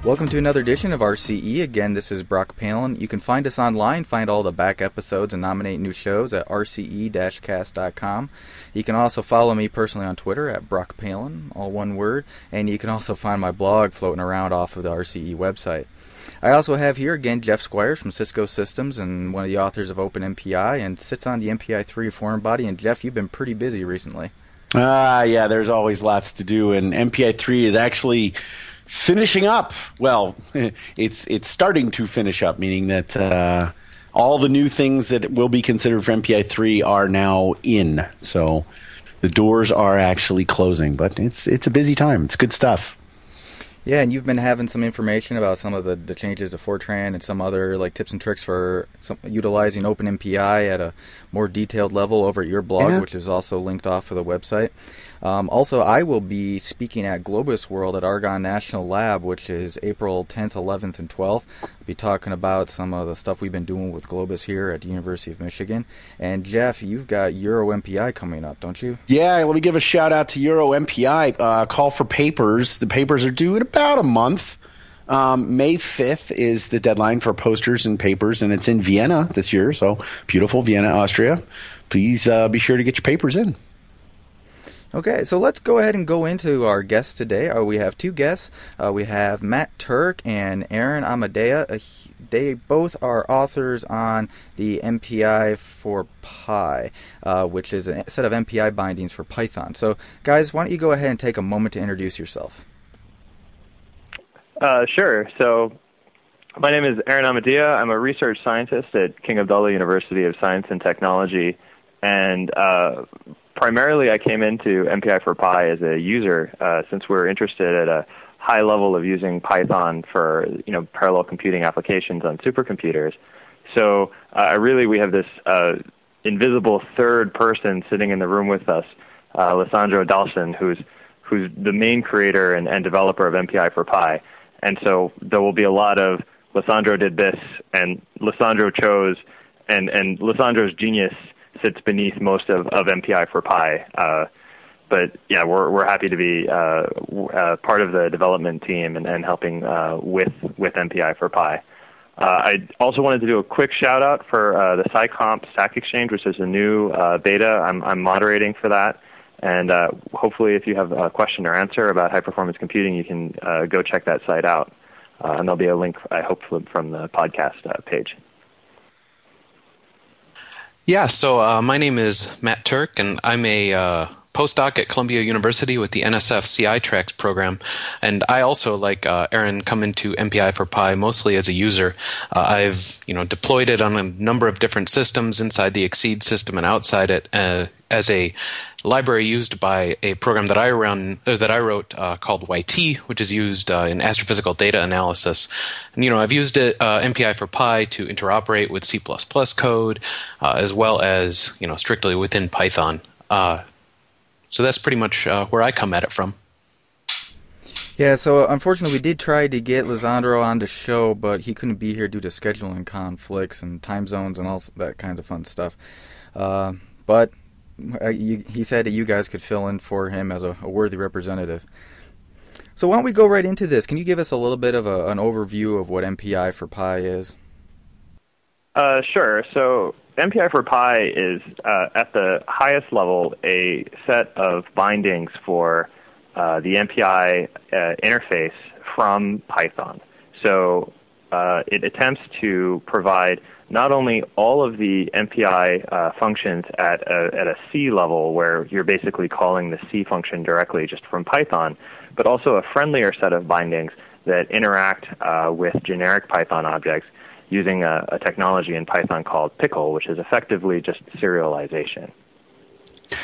Welcome to another edition of RCE. Again, this is Brock Palen. You can find us online, find all the back episodes, and nominate new shows at rce-cast.com. You can also follow me personally on Twitter at Brock Palen, all one word, and you can also find my blog floating around off of the RCE website. I also have here, again, Jeff Squyres from Cisco Systems and one of the authors of OpenMPI and sits on the MPI3 forum body. And, Jeff, you've been pretty busy recently. Yeah, there's always lots to do, and MPI3 is actually finishing up. Well, it's starting to finish up, meaning that all the new things that will be considered for MPI3 are now in. So the doors are actually closing, but it's a busy time. It's good stuff. Yeah, and you've been having some information about some of the changes to Fortran and some other tips and tricks for utilizing OpenMPI at a more detailed level over at your blog, which is also linked off of the website. Also, I will be speaking at Globus World at Argonne National Lab, which is April 10th, 11th, and 12th. I'll be talking about some of the stuff we've been doing with Globus here at the University of Michigan. And, Jeff, you've got EuroMPI coming up, don't you? Yeah, let me give a shout-out to EuroMPI. Call for papers. The papers are due in about a month. May 5th is the deadline for posters and papers, and it's in Vienna this year, so beautiful Vienna, Austria. Please be sure to get your papers in. Okay, so let's go ahead and go into our guests today. We have two guests. We have Matt Turk and Aron Ahmadia. They both are authors on the mpi4py, which is a set of MPI bindings for Python. So, guys, why don't you go ahead and take a moment to introduce yourself? Sure. So, my name is Aron Ahmadia. I'm a research scientist at King Abdullah University of Science and Technology, and primarily, I came into mpi4py as a user since we're interested at a high level of using Python for parallel computing applications on supercomputers. So we have this invisible third person sitting in the room with us, Lisandro Dalshin, who's the main creator and developer of mpi4py. And so there will be a lot of Lisandro did this, and Lisandro chose, and Lisandro's genius sits beneath most of mpi4py. But yeah, we're happy to be part of the development team and helping with mpi4py. I also wanted to do a quick shout out for the SciComp Stack Exchange, which is a new beta. I'm moderating for that, and hopefully, if you have a question or answer about high performance computing, you can go check that site out. And there'll be a link, I hope, from the podcast page. Yeah, so my name is Matt Turk, and I'm a postdoc at Columbia University with the NSF CI Tracks program. And I also, like Aron, come into mpi4py mostly as a user. I've deployed it on a number of different systems inside the Exceed system and outside it as a library used by a program that I wrote called YT, which is used in astrophysical data analysis. And I've used it mpi4py to interoperate with C++ code, as well as strictly within Python. So that's pretty much where I come at it from. Yeah, so unfortunately we did try to get Lisandro on the show, but he couldn't be here due to scheduling conflicts and time zones and all that kind of fun stuff. But he said that you guys could fill in for him as a worthy representative. So why don't we go right into this? Can you give us a little bit of an overview of what mpi4py is? Sure. So mpi4py is, at the highest level, a set of bindings for the MPI interface from Python. So it attempts to provide not only all of the MPI functions at a C level, where you're basically calling the C function directly just from Python, but also a friendlier set of bindings that interact with generic Python objects using a technology in Python called pickle, which is effectively just serialization.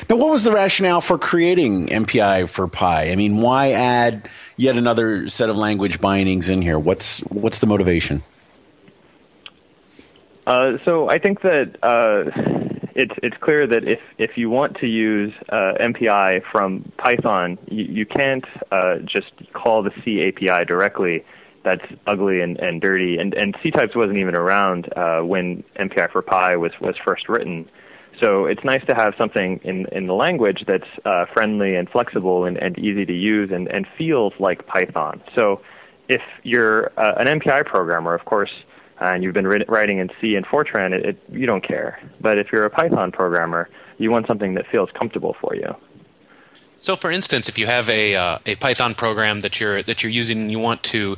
Now, what was the rationale for creating mpi4py? I mean, why add yet another set of language bindings in here? What's the motivation? So I think that it's clear that if you want to use MPI from Python, you can't just call the C API directly. That's ugly and dirty. And C-types wasn't even around when mpi4py was first written. So it's nice to have something in the language that's friendly and flexible and easy to use and feels like Python. So if you're an MPI programmer, of course, and you've been writing in C and Fortran, you don't care. But if you're a Python programmer, you want something that feels comfortable for you. So, for instance, if you have a Python program that you're using and you want to,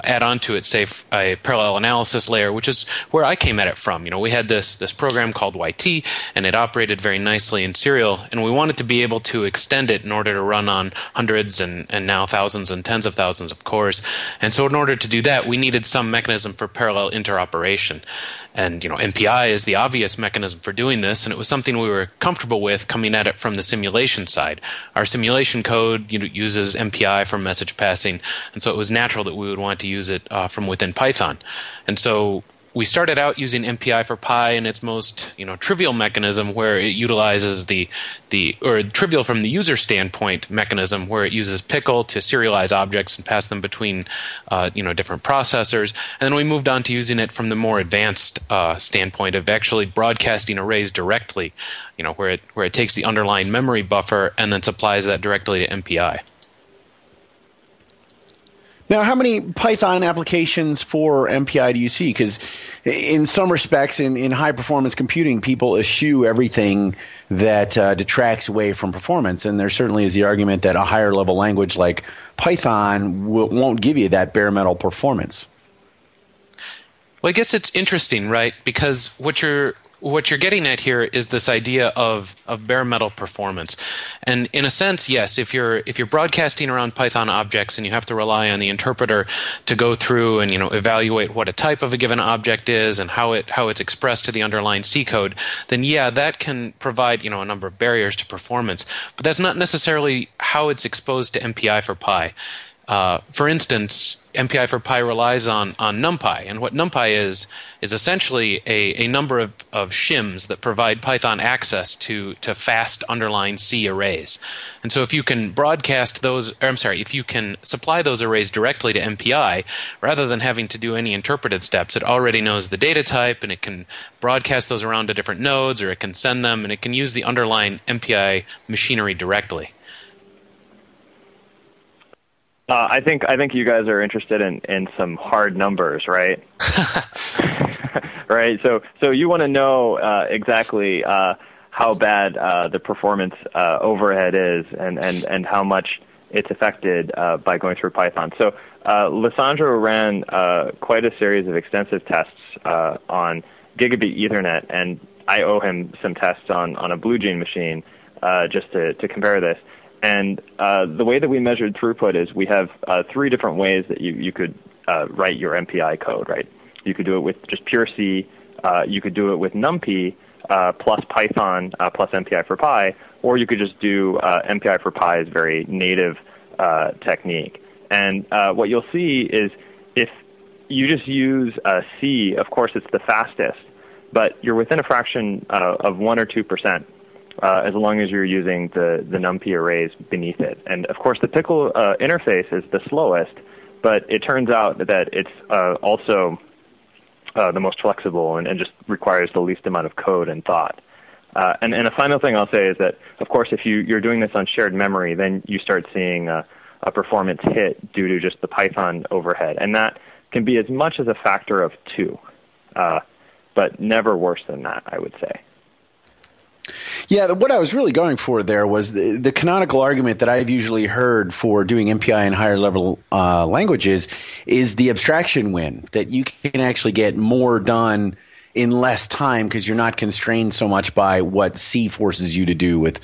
add on to it, say, a parallel analysis layer, which is where I came at it from. We had this program called YT, and it operated very nicely in serial, and we wanted to be able to extend it in order to run on hundreds and now thousands and tens of thousands of cores. And so in order to do that, we needed some mechanism for parallel interoperation. And MPI is the obvious mechanism for doing this, and it was something we were comfortable with coming at it from the simulation side. Our simulation code uses MPI for message passing, and so it was natural that we would want to use it from within Python. And so we started out using mpi4py in its most trivial mechanism, where it utilizes or trivial from the user standpoint mechanism, where it uses pickle to serialize objects and pass them between different processors. And then we moved on to using it from the more advanced standpoint of actually broadcasting arrays directly, where it takes the underlying memory buffer and then supplies that directly to MPI. Now, how many Python applications for MPI do you see? Because in some respects, in high-performance computing, people eschew everything that detracts away from performance. And there certainly is the argument that a higher-level language like Python won't give you that bare-metal performance. Well, I guess it's interesting, right? Because what you're getting at here is this idea of bare metal performance. And in a sense, yes, if you're broadcasting around Python objects and you have to rely on the interpreter to go through and evaluate what a type of a given object is and how it's expressed to the underlying C code, then yeah, that can provide a number of barriers to performance. But that's not necessarily how it's exposed to mpi4py. For instance, mpi4py relies on NumPy, and what NumPy is essentially a number of shims that provide Python access to fast underlying C arrays. And so if you can if you can supply those arrays directly to MPI, rather than having to do any interpreted steps, it already knows the data type, and it can broadcast those around to different nodes, or it can send them, and it can use the underlying MPI machinery directly. I think you guys are interested in some hard numbers, right? Right. So you want to know exactly how bad the performance overhead is, and how much it's affected by going through Python. So Lissandro ran quite a series of extensive tests on gigabit Ethernet, and I owe him some tests on a Blue Gene machine just to compare this. And the way that we measured throughput is we have three different ways that you could write your MPI code, right? You could do it with just pure C, you could do it with NumPy plus Python plus mpi4py, or you could just do mpi4py's very native technique. And what you'll see is if you just use C, of course it's the fastest, but you're within a fraction of 1 or 2%. As long as you're using the NumPy arrays beneath it. And, of course, the pickle interface is the slowest, but it turns out that it's also the most flexible and just requires the least amount of code and thought. And a final thing I'll say is that, of course, if you're doing this on shared memory, then you start seeing a performance hit due to just the Python overhead. And that can be as much as a factor of 2, but never worse than that, I would say. Yeah, what I was really going for there was the canonical argument that I've usually heard for doing MPI in higher level languages is the abstraction win, that you can actually get more done in less time because you're not constrained so much by what C forces you to do with,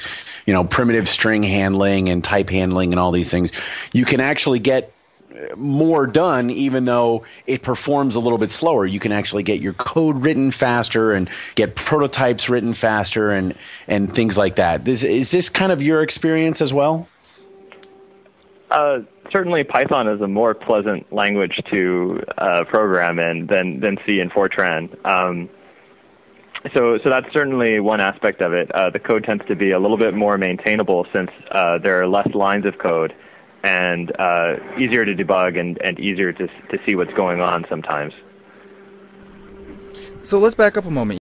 primitive string handling and type handling and all these things. You can actually get more done even though it performs a little bit slower. You can actually get your code written faster and get prototypes written faster and things like that. Is this kind of your experience as well? Certainly Python is a more pleasant language to program in than C and Fortran. So that's certainly one aspect of it. The code tends to be a little bit more maintainable since there are less lines of code, and easier to debug and easier to see what's going on sometimes. So let's back up a moment.